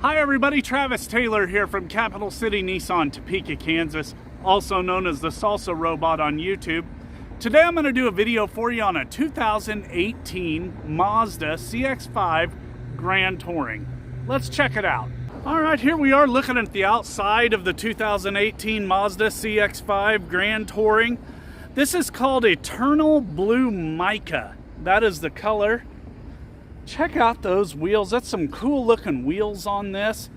Hi everybody, Travis Taylor here from Capital City Nissan, Topeka, Kansas, also known as the Salsa robot on YouTube. Today I'm going to do a video for you on a 2018 Mazda CX-5 Grand Touring. Let's check it out. Alright, here we are looking at the outside of the 2018 Mazda CX-5 Grand Touring. This is called Eternal Blue Mica. That is the color. Check out those wheels. That's some cool looking wheels on this.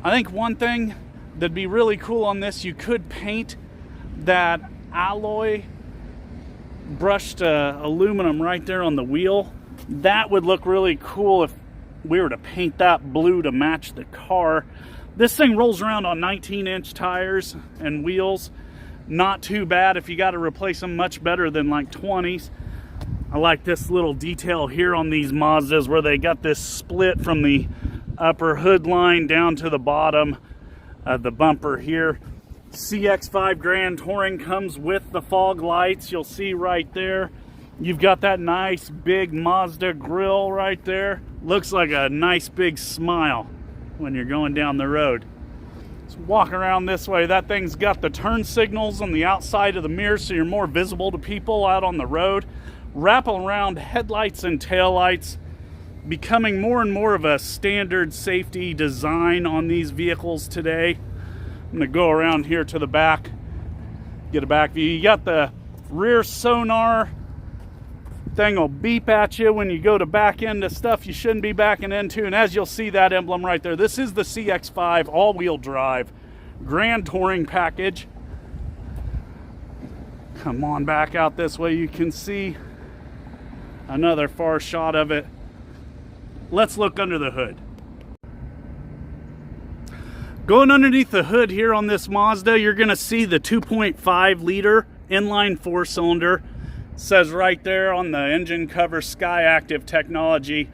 I think one thing that'd be really cool on this, you could paint that alloy brushed aluminum right there on the wheel. That would look really cool if we were to paint that blue to match the car. This thing rolls around on 19-inch tires and wheels. Not too bad. If you got to replace them, much better than like 20s. I like this little detail here on these Mazdas where they got this split from the upper hood line down to the bottom of the bumper here. CX-5 Grand Touring comes with the fog lights. You'll see right there. You've got that nice big Mazda grille right there. Looks like a nice big smile when you're going down the road. Let's walk around this way. That thing's got the turn signals on the outside of the mirror so you're more visible to people out on the road. Wrap around headlights and taillights, becoming more and more of a standard safety design on these vehicles today. I'm going to go around here to the back, get a back view. You got the rear sonar. Thing will beep at you when you go to back into stuff you shouldn't be backing into. And as you'll see that emblem right there, this is the CX-5 all-wheel drive Grand Touring package. Come on back out this way. You can see another far shot of it. Let's look under the hood. Going underneath the hood here on this Mazda, you're going to see the 2.5 liter inline four-cylinder. Says right there on the engine cover, Sky Active Technology.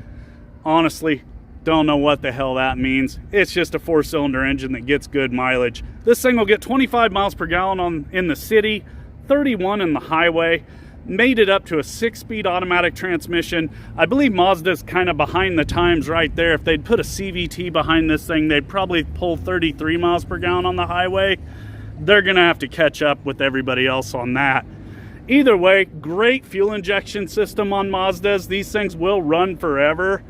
Honestly, don't know what the hell that means. It's just a four-cylinder engine that gets good mileage. This thing will get 25 miles per gallon in the city, 31 in the highway. Made it up to a 6-speed automatic transmission. I believe Mazda's kind of behind the times right there. If they'd put a CVT behind this thing, they'd probably pull 33 miles per gallon on the highway. They're going to have to catch up with everybody else on that. Either way, great fuel injection system on Mazdas. These things will run forever.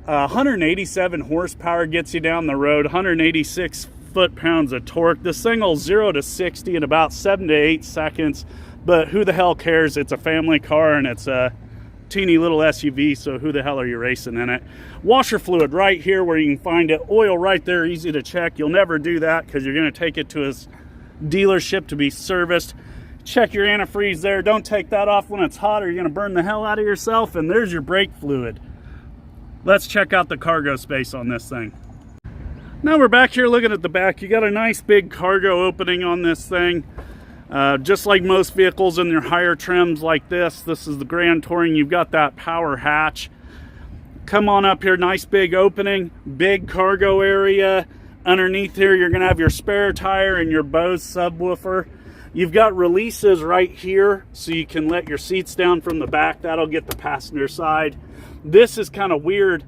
187 horsepower gets you down the road, 186 foot-pounds of torque. This thing will 0 to 60 in about 7 to 8 seconds. But who the hell cares? It's a family car and it's a teeny little SUV, so who the hell are you racing in it? Washer fluid right here where you can find it. Oil right there, easy to check. You'll never do that because you're going to take it to his dealership to be serviced. Check your antifreeze there. Don't take that off when it's hot or you're going to burn the hell out of yourself. And there's your brake fluid. Let's check out the cargo space on this thing. Now we're back here looking at the back. You got a nice big cargo opening on this thing. Just like most vehicles in their higher trims like this is the Grand Touring. You've got that power hatch. Come on up here, nice big opening, big cargo area. Underneath here, you're going to have your spare tire and your Bose subwoofer. You've got releases right here, so you can let your seats down from the back. That'll get the passenger side. This is kind of weird,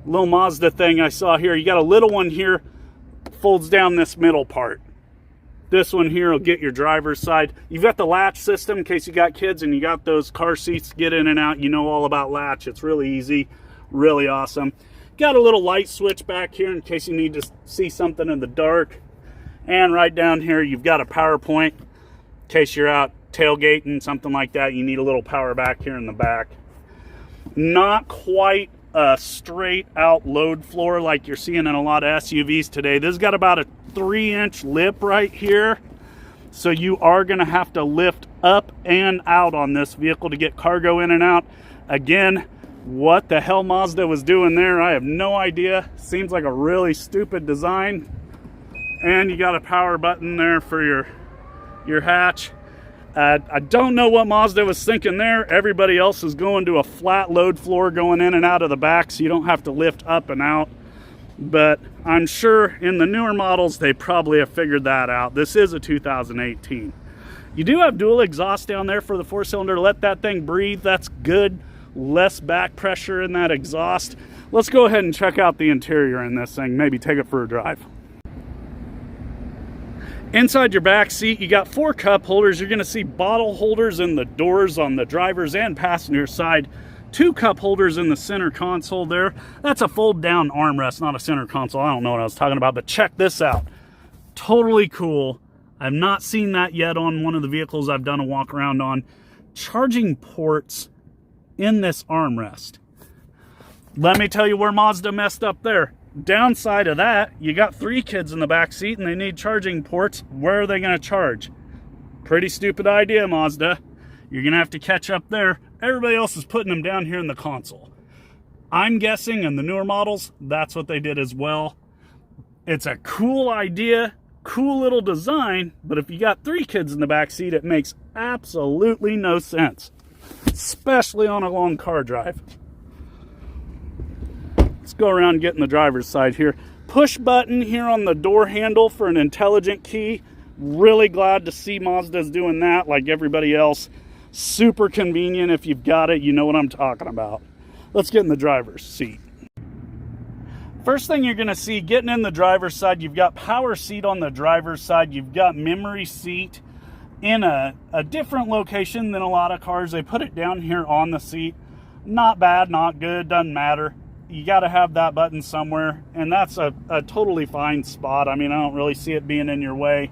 little Mazda thing I saw here. You got a little one here, folds down this middle part. This one here will get your driver's side. You've got the latch system in case you got kids and you got those car seats to get in and out. You know all about latch. It's really easy, really awesome. Got a little light switch back here in case you need to see something in the dark. And right down here, you've got a power point in case you're out tailgating, something like that. You need a little power back here in the back. Not quite a straight out load floor like you're seeing in a lot of SUVs today. This has got about a 3-inch lip right here, so you are going to have to lift up and out on this vehicle to get cargo in and out. Again, what the hell Mazda was doing there, I have no idea. Seems like a really stupid design. And you got a power button there for your hatch. I don't know what Mazda was thinking there. Everybody else is going to a flat load floor going in and out of the back, so you don't have to lift up and out. But I'm sure in the newer models, they probably have figured that out. This is a 2018. You do have dual exhaust down there for the four-cylinder. Let that thing breathe. That's good. Less back pressure in that exhaust. Let's go ahead and check out the interior in this thing, maybe take it for a drive. Inside your back seat, you got 4 cup holders. You're gonna see bottle holders in the doors on the driver's and passenger side. 2 cup holders in the center console there. That's a fold down armrest, not a center console. I don't know what I was talking about, but check this out. Totally cool. I've not seen that yet on one of the vehicles I've done a walk around on. Charging ports in this armrest. Let me tell you where Mazda messed up there. Downside of that, you got 3 kids in the back seat and they need charging ports. Where are they going to charge? Pretty stupid idea, Mazda. You're going to have to catch up there. Everybody else is putting them down here in the console. I'm guessing in the newer models, that's what they did as well. It's a cool idea, cool little design, but if you got 3 kids in the back seat, it makes absolutely no sense, especially on a long car drive. Let's go around and get in the driver's side here. Push button here on the door handle for an intelligent key. Really glad to see Mazda's doing that like everybody else. Super convenient if you've got it. You know what I'm talking about. Let's get in the driver's seat. First thing you're going to see getting in the driver's side, you've got power seat on the driver's side. You've got memory seat in a different location than a lot of cars. They put it down here on the seat. Not bad, not good, doesn't matter. You got to have that button somewhere, and that's a totally fine spot. I mean, I don't really see it being in your way.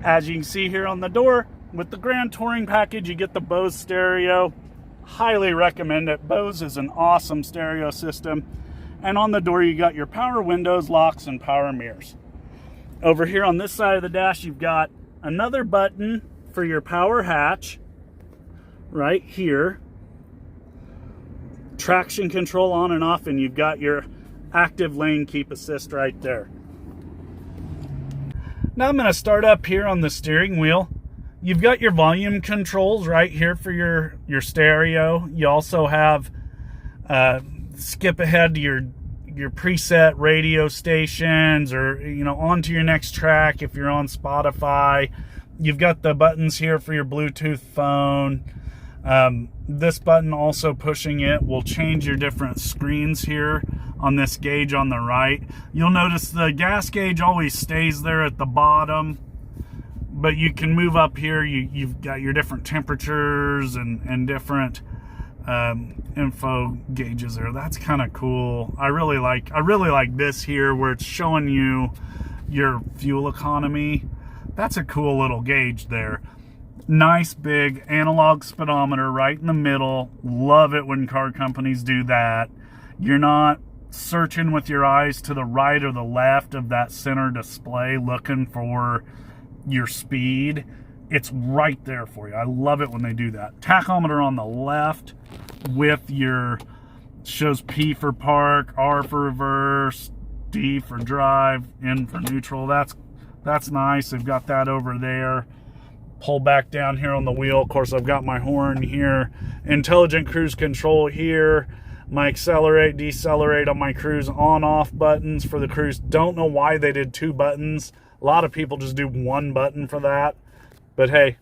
As you can see here on the door, with the Grand Touring package, you get the Bose Stereo. Highly recommend it. Bose is an awesome stereo system. And on the door, you got your power windows, locks, and power mirrors. Over here on this side of the dash, you've got another button for your power hatch right here. Traction control on and off, and you've got your active lane keep assist right there. Now I'm going to start up here on the steering wheel. You've got your volume controls right here for your stereo. You also have skip ahead to your preset radio stations, or onto your next track if you're on Spotify. You've got the buttons here for your Bluetooth phone. This button, also pushing it, will change your different screens here on this gauge on the right. You'll notice the gas gauge always stays there at the bottom, but you can move up here. You've got your different temperatures and different info gauges there. That's kind of cool. I really like this here where it's showing you your fuel economy. That's a cool little gauge there. Nice big analog speedometer right in the middle. Love it when car companies do that. You're not searching with your eyes to the right or the left of that center display looking for your speed. It's right there for you. I love it when they do that. Tachometer on the left with shows P for park, R for reverse, D for drive, N for neutral. That's nice. They've got that over there. Pull back down here on the wheel. Of course, I've got my horn here. Intelligent cruise control here. My accelerate, decelerate on my cruise on-off buttons for the cruise. Don't know why they did 2 buttons. A lot of people just do 1 button for that. But hey,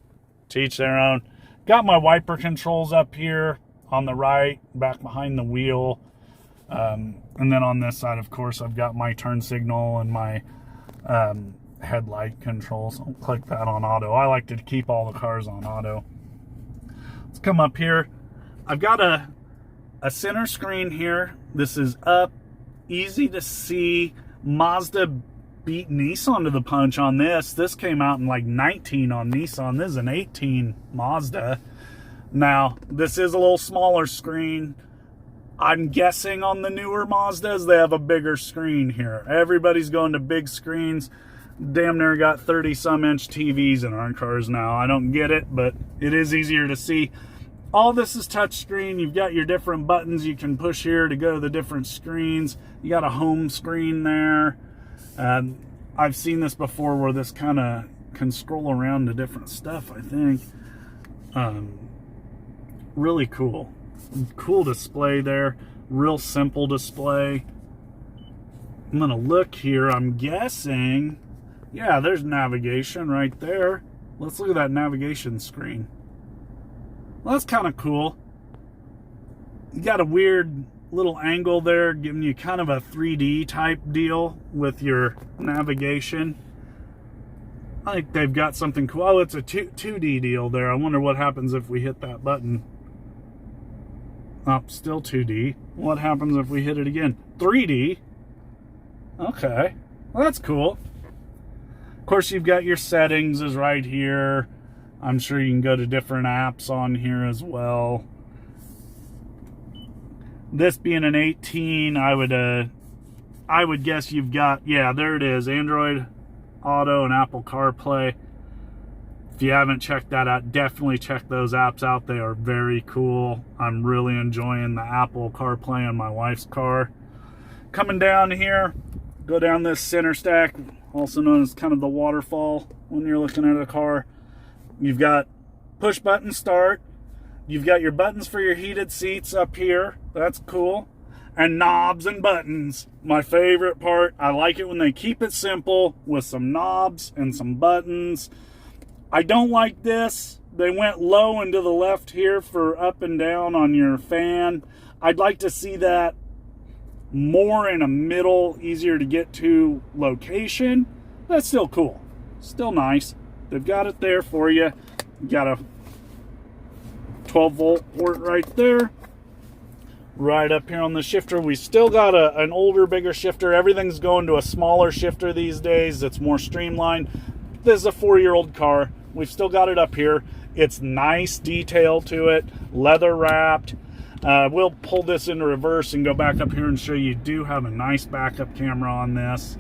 to each their own. Got my wiper controls up here on the right, back behind the wheel. And then on this side, of course, I've got my turn signal and my headlight controls. I'll click that on auto. I like to keep all the cars on auto. Let's come up here. I've got a center screen here. This is up, easy to see. Mazda beat Nissan to the punch on this. This came out in like 19 on Nissan. This is an 18 Mazda. Now, this is a little smaller screen. I'm guessing on the newer Mazdas, they have a bigger screen here. Everybody's going to big screens. Damn near got 30-some inch TVs in our cars now. I don't get it, but it is easier to see. All this is touchscreen. You've got your different buttons you can push here to go to the different screens. You got a home screen there. I've seen this before where this kind of can scroll around to different stuff, I think. Really cool. Cool display there. Real simple display. I'm going to look here. I'm guessing... yeah, there's navigation right there. Let's look at that navigation screen. Well, that's kind of cool. You got a weird little angle there, giving you kind of a 3D type deal with your navigation. I think they've got something cool. Oh, it's a 2D deal there. I wonder what happens if we hit that button. Oh, still 2D. What happens if we hit it again? 3D. Okay, well, that's cool. Of course, you've got your settings is right here. I'm sure you can go to different apps on here as well. This being an 18, I would guess you've got, yeah, there it is, Android Auto and Apple CarPlay. If you haven't checked that out, definitely check those apps out. They are very cool. I'm really enjoying the Apple CarPlay on my wife's car. Coming down here, go down this center stack, also known as kind of the waterfall when you're looking at a car. You've got push button start. You've got your buttons for your heated seats up here. That's cool. And knobs and buttons. My favorite part. I like it when they keep it simple with some knobs and some buttons. I don't like this. They went low and to the left here for up and down on your fan. I'd like to see that more in a middle, easier to get to location. That's still cool. Still nice. They've got it there for you. You got a 12-volt port right there. Right up here on the shifter, we still got an older, bigger shifter. Everything's going to a smaller shifter these days. It's more streamlined. This is a 4-year-old car. We've still got it up here. It's nice detail to it, leather wrapped. We'll pull this into reverse and go back up here and show you do have a nice backup camera on this.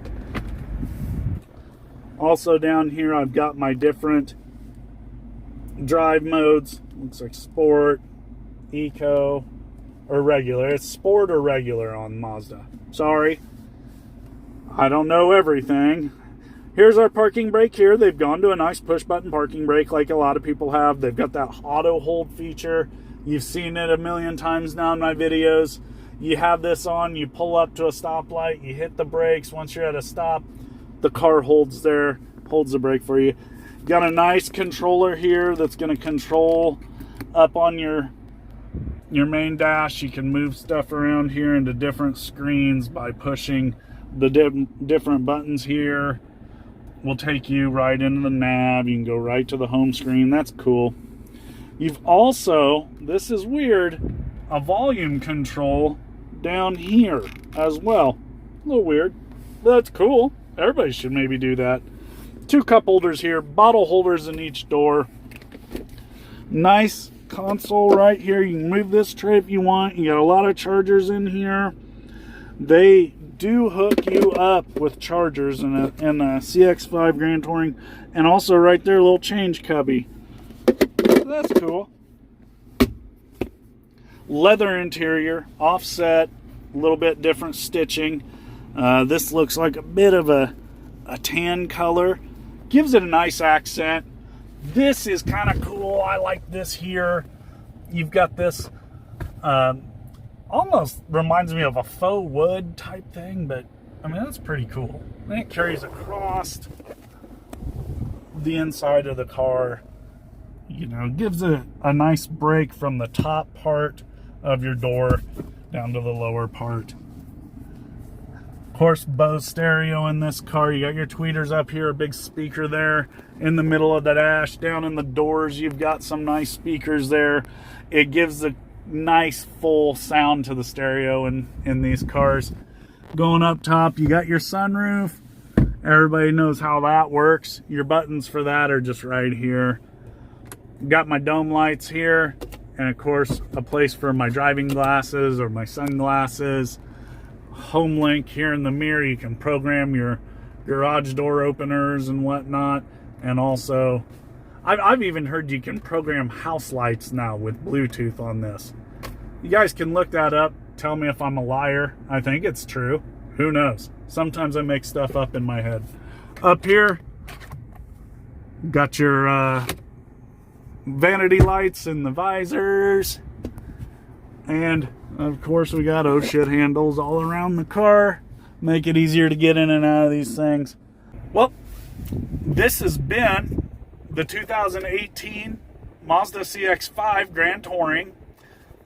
Also down here, I've got my different drive modes. Looks like sport, eco, or regular. It's sport or regular on Mazda. Sorry, I don't know everything. Here's our parking brake here. They've gone to a nice push button parking brake like a lot of people have. They've got that auto hold feature. You've seen it a million times now in my videos. You have this on, you pull up to a stoplight, you hit the brakes. Once you're at a stop, the car holds there, holds the brake for you. Got a nice controller here that's going to control up on your main dash. You can move stuff around here into different screens by pushing the different buttons here. Will take you right into the nav. You can go right to the home screen. That's cool. You've also, this is weird, a volume control down here as well. A little weird, but that's cool. Everybody should maybe do that. 2 cup holders here, bottle holders in each door. Nice console right here. You can move this tray if you want. You got a lot of chargers in here. They do hook you up with chargers in a CX5 Grand Touring, and also right there, a little change cubby. That's cool. Leather interior, offset, a little bit different stitching. This looks like a bit of a tan color. Gives it a nice accent. This is kind of cool. I like this here. You've got this, almost reminds me of a faux wood type thing, but I mean, that's pretty cool. And it carries across the inside of the car. You know, gives it a nice break from the top part of your door down to the lower part. Of course, Bose Stereo in this car. You got your tweeters up here, a big speaker there in the middle of the dash. Down in the doors, you've got some nice speakers there. It gives a nice full sound to the stereo in these cars. Going up top, you got your sunroof. Everybody knows how that works. Your buttons for that are just right here. Got my dome lights here, and of course a place for my driving glasses or my sunglasses. Home link here in the mirror. You can program your garage door openers and whatnot. And also, I've even heard you can program house lights now with Bluetooth on this. You guys can look that up. Tell me if I'm a liar. I think it's true. Who knows? Sometimes I make stuff up in my head. Up here, got your vanity lights in the visors. And of course, we got oh shit handles all around the car. Make it easier to get in and out of these things. Well, this has been the 2018 Mazda CX-5 Grand Touring.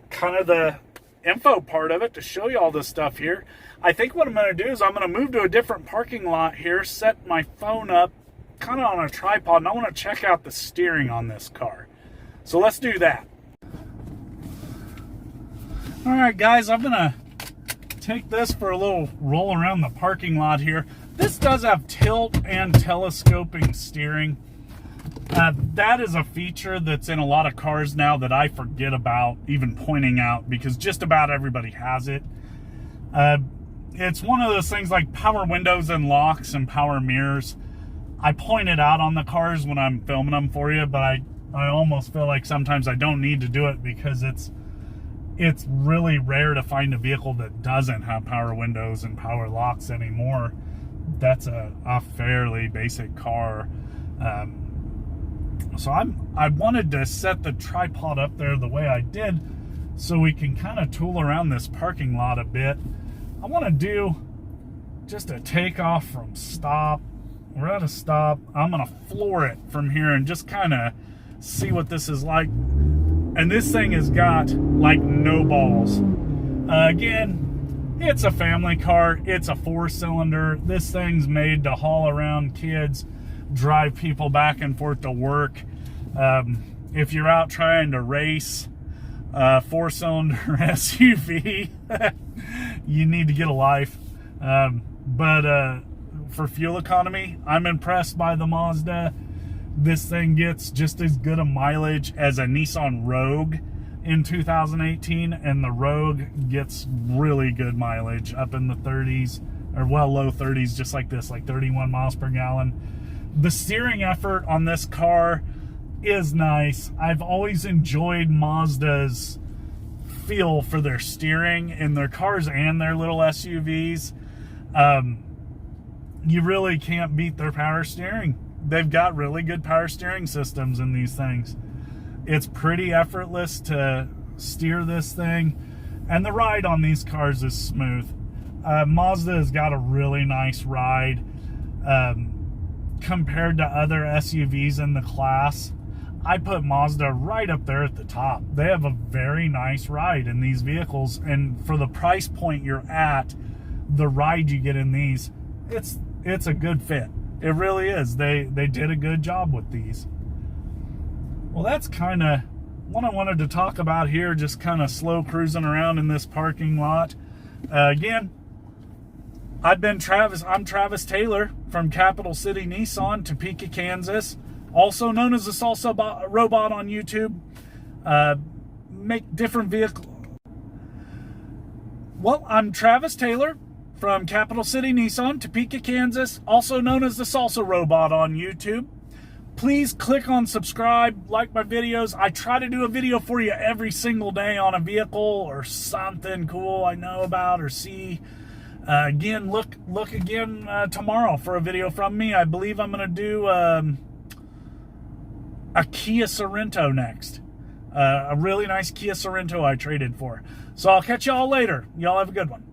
Kind of the info part of it to show you all this stuff here. I think what I'm going to do is I'm going to move to a different parking lot here, set my phone up kind of on a tripod, and I want to check out the steering on this car. So let's do that. All right, guys, I'm going to take this for a little roll around the parking lot here. This does have tilt and telescoping steering. That is a feature that's in a lot of cars now that I forget about even pointing out, because just about everybody has it. It's one of those things like power windows and locks and power mirrors. I point it out on the cars when I'm filming them for you, but I almost feel like sometimes I don't need to do it, because it's really rare to find a vehicle that doesn't have power windows and power locks anymore. That's a fairly basic car. So I wanted to set the tripod up there the way I did so we can kind of tool around this parking lot a bit. I want to do just a takeoff from stop. We're at a stop. I'm going to floor it from here and just kind of see what this is like. And this thing has got like no balls. Again, it's a family car. It's a 4-cylinder. This thing's made to haul around kids, drive people back and forth to work. If you're out trying to race a 4-cylinder SUV, you need to get a life. But for fuel economy, I'm impressed by the Mazda. This thing gets just as good a mileage as a Nissan Rogue in 2018, and the Rogue gets really good mileage up in the 30s, or well, low 30s, just like this, like 31 miles per gallon. The steering effort on this car is nice. I've always enjoyed Mazda's feel for their steering in their cars and their little SUVs. You really can't beat their power steering. They've got really good power steering systems in these things. It's pretty effortless to steer this thing, and the ride on these cars is smooth. Mazda has got a really nice ride compared to other SUVs in the class. I put Mazda right up there at the top. They have a very nice ride in these vehicles, and for the price point you're at, the ride you get in these, it's a good fit. It really is. They did a good job with these. Well, that's kind of what I wanted to talk about here, just kind of slow cruising around in this parking lot. Again, I'm Travis Taylor from Capital City Nissan, Topeka, Kansas, also known as the Salsa Robot on YouTube. Make different vehicles. Well, I'm Travis Taylor from Capital City Nissan, Topeka, Kansas, also known as the Salsa Robot on YouTube. Please click on subscribe, like my videos. I try to do a video for you every single day on a vehicle or something cool I know about or see. Again, look again tomorrow for a video from me. I believe I'm going to do a Kia Sorento next. A really nice Kia Sorento I traded for. So I'll catch y'all later. Y'all have a good one.